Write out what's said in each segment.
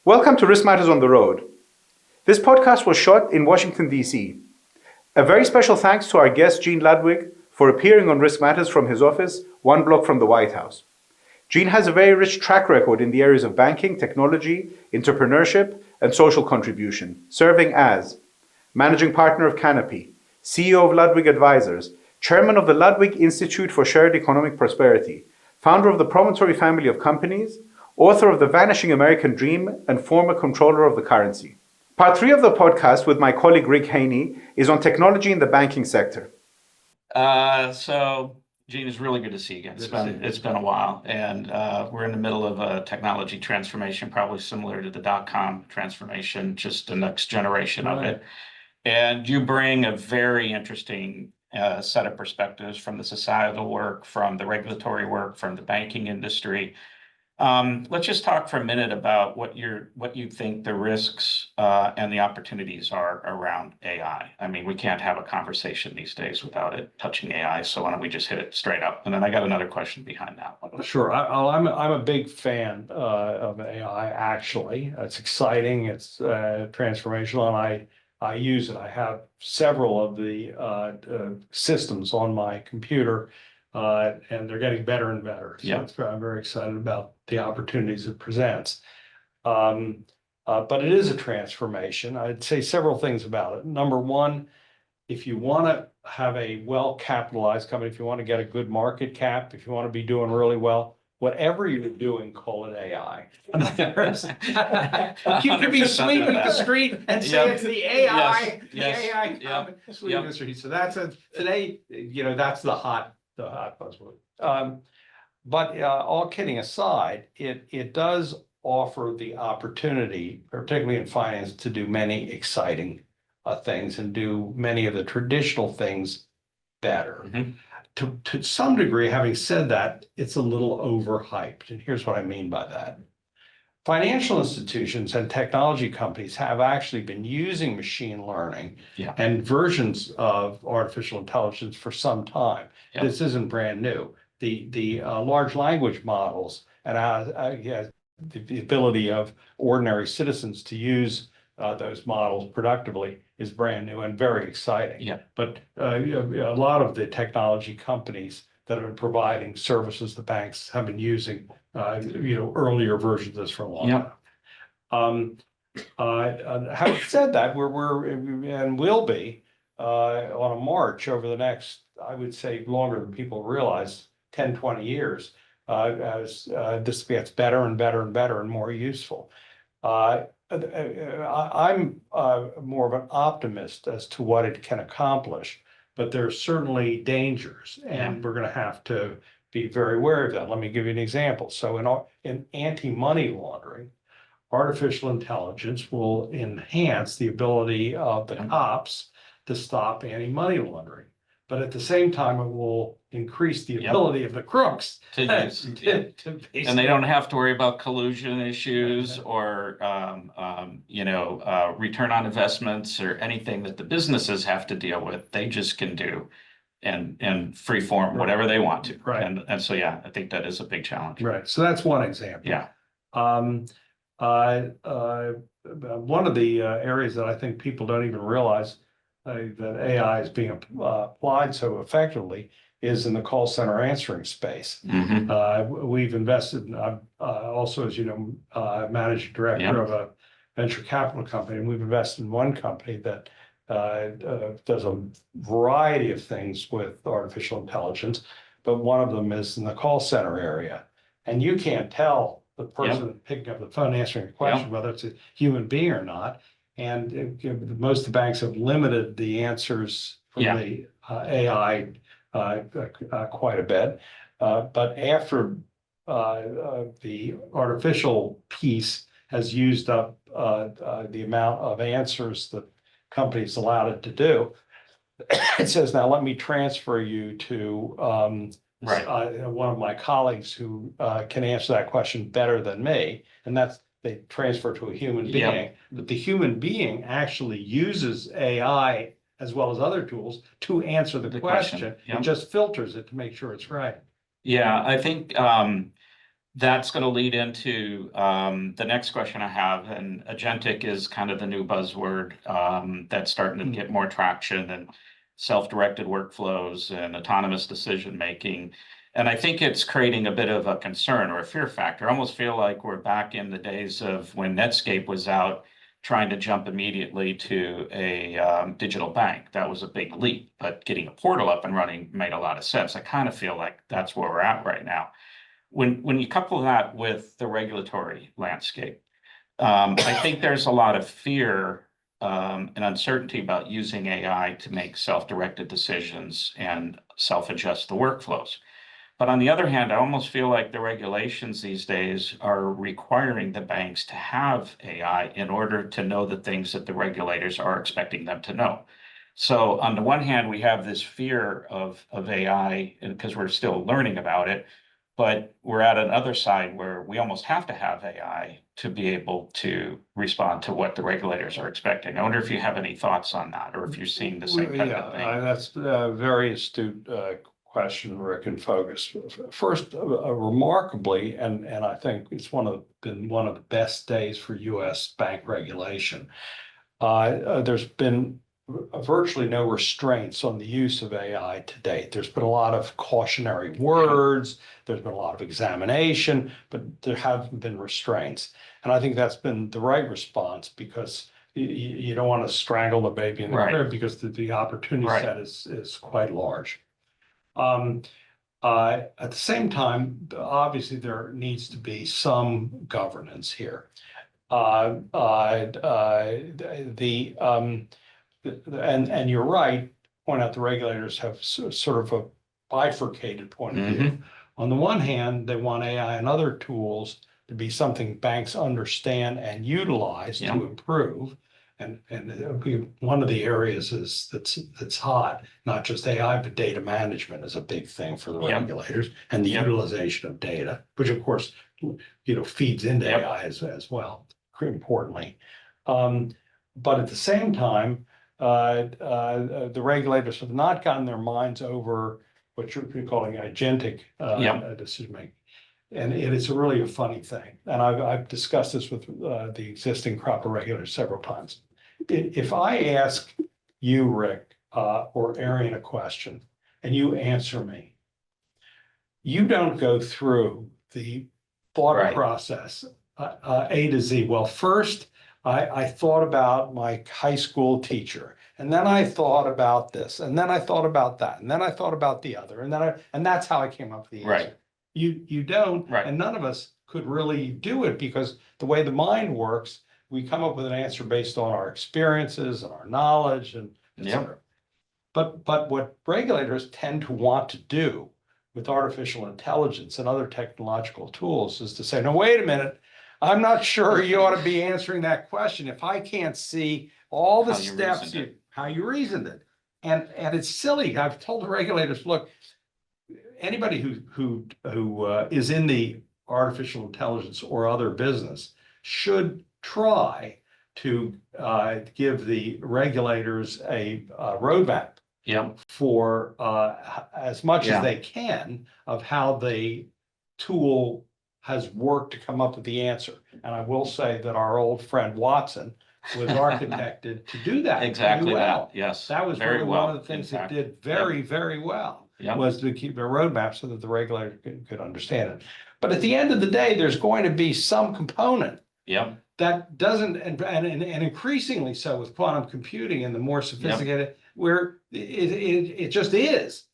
Welcome to Risk Matters on the Road. This podcast was shot in Washington, D.C. A very special thanks to our guest, Gene Ludwig, for appearing on Risk Matters from his office, one block from the White House. Gene has a very rich track record in the areas of banking, technology, entrepreneurship, and social contribution, serving as Managing Partner of Canopy, CEO of Ludwig Advisors, Chairman of the Ludwig Institute for Shared Economic Prosperity, founder of the Promontory family of companies, author of The Vanishing American Dream, and former controller of the currency. Part 3 of the podcast with my colleague Rick Haney is on technology in the banking sector. So Gene, it's really good to see you again. It's been a while, and we're in the middle of a technology transformation, probably similar to the dot-com transformation, just the next generation of it. And you bring a very interesting set of perspectives from the societal work, from the regulatory work, from the banking industry. Let's just talk for a minute about what you think the risks and the opportunities are around AI. I mean, we can't have a conversation these days without it touching AI. So why don't we just hit it straight up? And then I got another question behind that one. Sure. I'm a big fan of AI, actually. It's exciting, it's transformational, and I use it. I have several of the systems on my computer, and they're getting better and better. So I'm very excited about the opportunities it presents. But it is a transformation. I'd say several things about it. Number one, if you want to have a well-capitalized company, if you want to get a good market cap, if you want to be doing really well, whatever you're doing, call it AI. You could be sweeping the street and say it's the AI, sweeping the street. So that's today, that's the hot buzzword. But all kidding aside, it does offer the opportunity, particularly in finance, to do many exciting things and do many of the traditional things better. Mm-hmm. To some degree, having said that, it's a little overhyped. And here's what I mean by that. Financial institutions and technology companies have actually been using machine learning and versions of artificial intelligence for some time. Yeah. This isn't brand new. The large language models and the ability of ordinary citizens to use those models productively is brand new and very exciting. Yeah. But a lot of the technology companies that have been providing services the banks have been using earlier versions of this for a long time. Having said that, we're and will be on a march over the next, I would say, longer than people realize, 10, 20 years, as this gets better and better and better and more useful. I'm more of an optimist as to what it can accomplish, but there's certainly dangers, and we're going to have to be very aware of that. Let me give you an example. So in anti-money laundering, artificial intelligence will enhance the ability of the cops to stop anti-money laundering. But at the same time, it will increase the ability of the crooks to use. And they don't have to worry about collusion issues or, return on investments or anything that the businesses have to deal with. They just can do and free form whatever they want to. Right. And so, I think that is a big challenge. Right. So that's one example. Yeah. One of the areas that I think people don't even realize that AI is being applied so effectively is in the call center answering space. Mm-hmm. We've invested, also, as you know, managing director of a venture capital company, and we've invested in one company that does a variety of things with artificial intelligence, but one of them is in the call center area. And you can't tell the person picking up the phone answering a question whether it's a human being or not. And most of the banks have limited the answers from the AI quite a bit. But after the artificial piece has used up the amount of answers that companies allowed it to do, it says, now let me transfer you to one of my colleagues who can answer that question better than me. And they transfer to a human being, but the human being actually uses AI as well as other tools to answer the question. It just filters it to make sure it's right. Yeah, I think That's going to lead into the next question I have, and agentic is kind of the new buzzword that's starting to get more traction, and self-directed workflows and autonomous decision making. And I think it's creating a bit of a concern or a fear factor. I almost feel like we're back in the days of when Netscape was out trying to jump immediately to a digital bank. That was a big leap, but getting a portal up and running made a lot of sense. I kind of feel like that's where we're at right now. When you couple that with the regulatory landscape, I think there's a lot of fear and uncertainty about using AI to make self-directed decisions and self-adjust the workflows. But on the other hand, I almost feel like the regulations these days are requiring the banks to have AI in order to know the things that the regulators are expecting them to know. So on the one hand, we have this fear of AI because we're still learning about it, but we're at another side where we almost have to have AI to be able to respond to what the regulators are expecting. I wonder if you have any thoughts on that, or if you're seeing the same kind of thing. That's a very astute question, Rick, and focus. First, remarkably, and I think it's been one of the best days for U.S. bank regulation. There's been virtually no restraints on the use of AI to date. There's been a lot of cautionary words, there's been a lot of examination, but there haven't been restraints. And I think that's been the right response, because you don't want to strangle the baby in the crib, because the opportunity set is quite large. At the same time, obviously there needs to be some governance here. And you're right, point out the regulators have sort of a bifurcated point of view. On the one hand, they want AI and other tools to be something banks understand and utilize to improve. And one of the areas that's hot, not just AI, but data management is a big thing for the regulators, and the utilization of data, which of course, feeds into AI as well, importantly. But at the same time, the regulators have not gotten their minds over what you're calling agentic decision making. And it is really a funny thing. And I've discussed this with the existing crop of regulators several times. If I ask you, Rick, or Arian a question, and you answer me, you don't go through the thought process A to Z. Well, first, I thought about my high school teacher, and then I thought about this, and then I thought about that, and then I thought about the other, and that's how I came up with the answer. Right. You don't, and none of us could really do it, because the way the mind works, we come up with an answer based on our experiences and our knowledge and et cetera. But what regulators tend to want to do with artificial intelligence and other technological tools is to say, no, wait a minute, I'm not sure you ought to be answering that question if I can't see all the steps, how you reasoned it. And it's silly. I've told the regulators, look, anybody who is in the artificial intelligence or other business should try to give the regulators a roadmap for as much as they can of how the tool has worked to come up with the answer. And I will say that our old friend Watson was architected to do that. Exactly well. That. Yes. That was very really well. one of the things it did very, very well. Was to keep a roadmap so that the regulator could understand it. But at the end of the day, there's going to be some component that doesn't, and increasingly so with quantum computing and the more sophisticated, where it just is.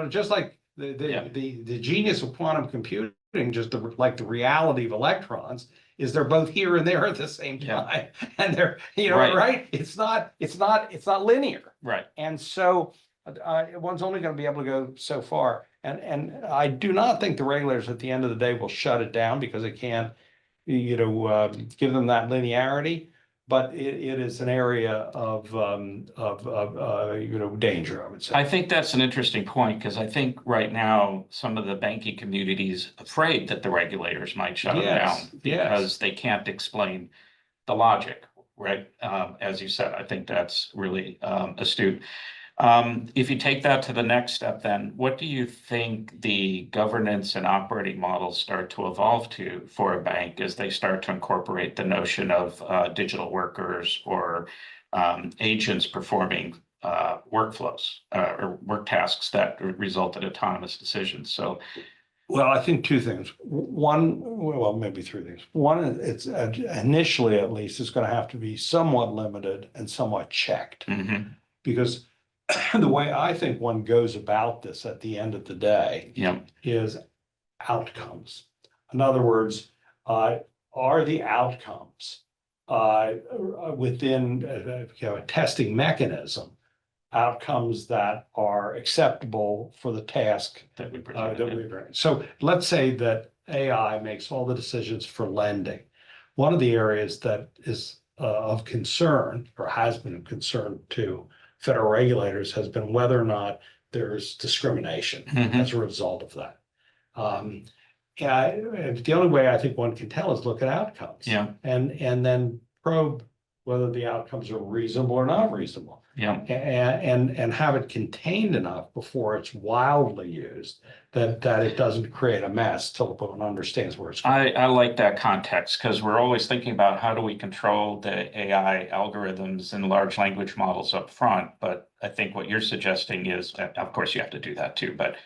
Just like the genius of quantum computing, just like the reality of electrons, is they're both here and there at the same time, and they're right. It's not linear, right? And so one's only going to be able to go so far, and I do not think the regulators at the end of the day will shut it down because it can't, give them that linearity. But it is an area of danger, I would say. I think that's an interesting point, because I think right now some of the banking community is afraid that the regulators might shut them down because they can't explain the logic, right? As you said, I think that's really astute. If you take that to the next step, then what do you think the governance and operating models start to evolve to for a bank as they start to incorporate the notion of digital workers or agents performing workflows or work tasks that result in autonomous decisions? So, Well, I think two things. One, well, maybe three things. One, it's initially at least, it's going to have to be somewhat limited and somewhat checked. mhm, Because the way I think one goes about this at the end of the day yeah, is outcomes. In other words, are the outcomes within a testing mechanism, outcomes that are acceptable for the task that we that presented. we bring. So let's say that AI makes all the decisions for lending. One of the areas that is of concern or has been of concern to federal regulators has been whether or not there's discrimination Mhm. as a result of that. Yeah, the only way I think one can tell is look at outcomes. Yeah. And then probe whether the outcomes are reasonable or not reasonable. Yeah. And have it contained enough before it's wildly used that it doesn't create a mess till one understands where it's going. I like that context because we're always thinking about how do we control the AI algorithms and large language models up front. But I think what you're suggesting is that, of course, you have to do that too. But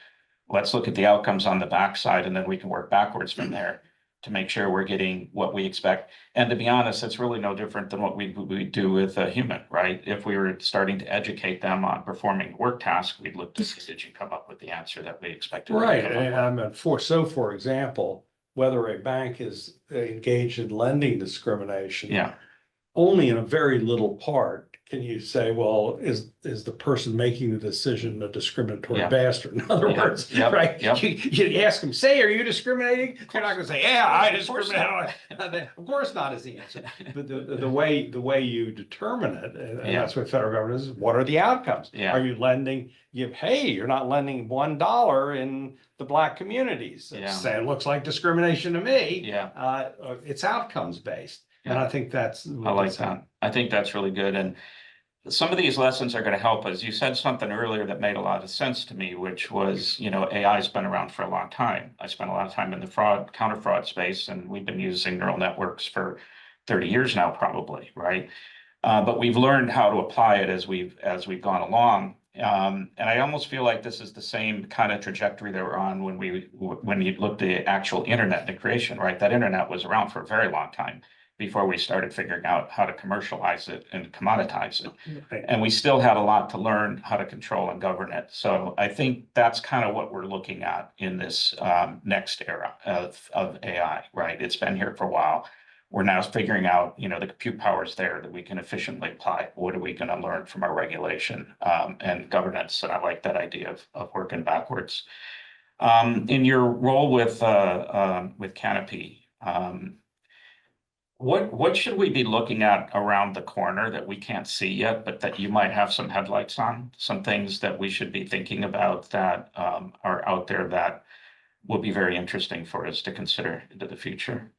let's look at the outcomes on the backside and then we can work backwards from there to make sure we're getting what we expect. And to be honest, it's really no different than what we do with a human, right? If we were starting to educate them on performing work tasks, we'd look to see did you come up with the answer that we expected. Right. And for example, whether a bank is engaged in lending discrimination. Yeah. Only in a very little part can you say, well, is the person making the decision a discriminatory bastard? In other words, right? You ask them, say, are you discriminating? They're not going to say, yeah, I discriminate. Of course not is the answer. But the way you determine it, and that's what federal government is, what are the outcomes? Yeah. Are you lending? Hey, you're not lending $1 in the Black communities. Say, it looks like discrimination to me. Yeah. It's outcomes based. And I think I like that. I think that's really good. And some of these lessons are going to help us. You said something earlier that made a lot of sense to me, which was, AI's been around for a long time. I spent a lot of time in the counter fraud space, and we've been using neural networks for 30 years now, probably, right? But we've learned how to apply it as we've gone along. And I almost feel like this is the same kind of trajectory that we're on when you looked at the actual internet and the creation, right? That internet was around for a very long time before we started figuring out how to commercialize it and commoditize it. Right. And we still had a lot to learn how to control and govern it. So I think that's kind of what we're looking at in this next era of AI, right? It's been here for a while. We're now figuring out, the compute power is there that we can efficiently apply. What are we going to learn from our regulation and governance? And I like that idea of working backwards. In your role with Canopy, what should we be looking at around the corner that we can't see yet, but that you might have some headlights on? Some things that we should be thinking about that are out there that will be very interesting for us to consider into the future?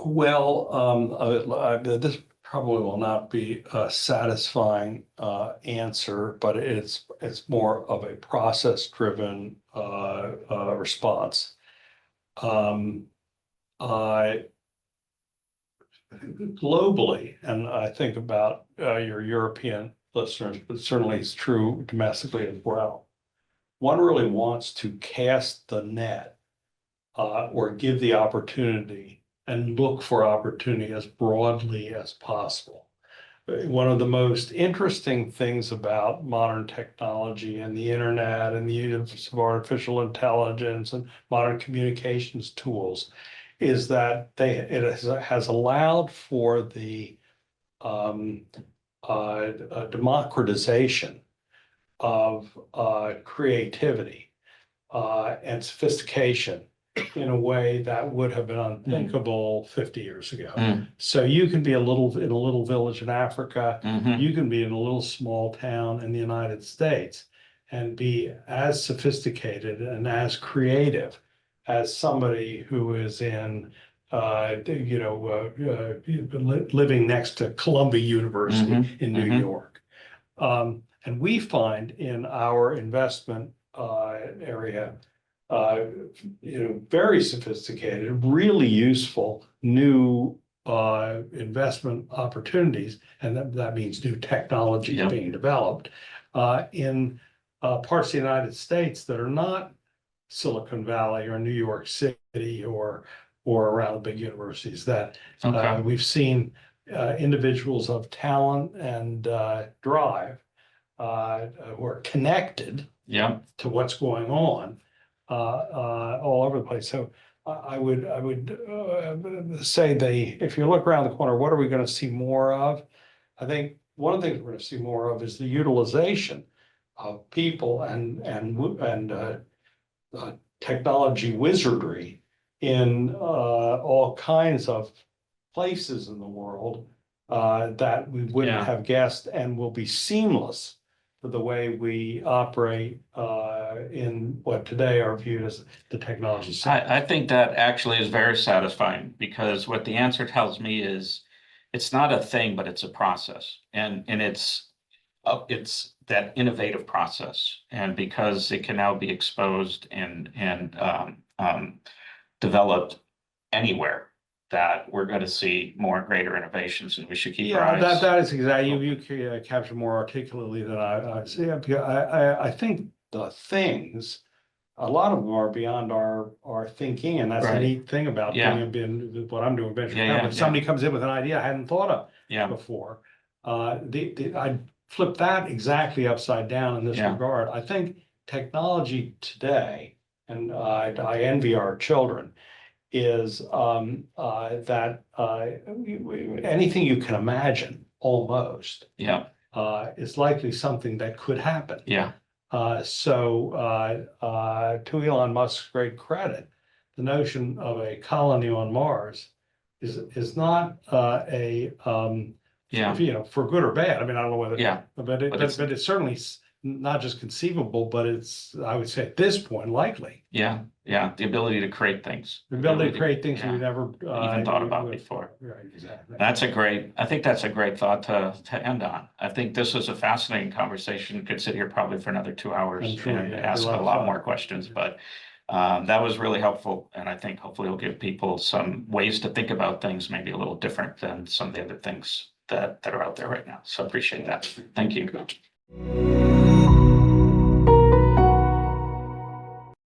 Well, this probably will not be a satisfying answer, but it's more of a process-driven response. Globally, and I think about your European listeners, but certainly it's true domestically as well. One really wants to cast the net or give the opportunity and look for opportunity as broadly as possible. One of the most interesting things about modern technology and the internet and the use of artificial intelligence and modern communications tools is that it has allowed for the democratization of creativity and sophistication in a way that would have been unthinkable 50 years ago. So you can be in a little village in Africa, you can be in a little small town in the United States and be as sophisticated and as creative as somebody who is in living next to Columbia University Mhm, in New mhm. York. And we find in our investment area, very sophisticated, really useful new investment opportunities, and that means new technologies Yep. being developed in parts of the United States that are not Silicon Valley or New York City or around the big universities. That Okay. we've seen individuals of talent and drive who are connected Yeah. to what's going on all over the place. So I would say if you look around the corner, what are we going to see more of? I think one of the things we're going to see more of is the utilization of people and technology wizardry in all kinds of places in the world that we wouldn't Yeah. have guessed and will be seamless for the way we operate in what today are viewed as the technology sector. I think that actually is very satisfying, because what the answer tells me is it's not a thing, but it's a process, and it's that innovative process, and because it can now be exposed and developed anywhere, that we're going to see more and greater innovations, and we should keep our Yeah, eyes. that is exactly, you capture more articulately than I see. I think the things, a lot of them are beyond our thinking, and that's the Right. neat thing about Yeah. being what I'm doing, venture Yeah, capital. yeah, Somebody comes in with an idea I hadn't thought of Yeah. before. I flip that exactly upside down in this Yeah. regard. I think technology today, and I envy our children, is that anything you can imagine almost Yeah. is likely something that could happen. Yeah. So to Elon Musk's great credit, the notion of a colony on Mars is not Yeah. for good or bad. I mean, I don't know whether, Yeah. but But it's certainly not just conceivable, but it's, I would say at this point, likely. Yeah. Yeah. The ability to create things. The ability to create things Yeah. we never Even thought about before. Right, exactly. I think that's a great thought to end on. I think this was a fascinating conversation. Could sit here probably for another 2 hours I'm sure, and yeah, ask it'd be a a lot of lot fun. more questions, but that was really helpful. And I think hopefully it'll give people some ways to think about things maybe a little different than some of the other things that are out there right now. So appreciate that. Thank you.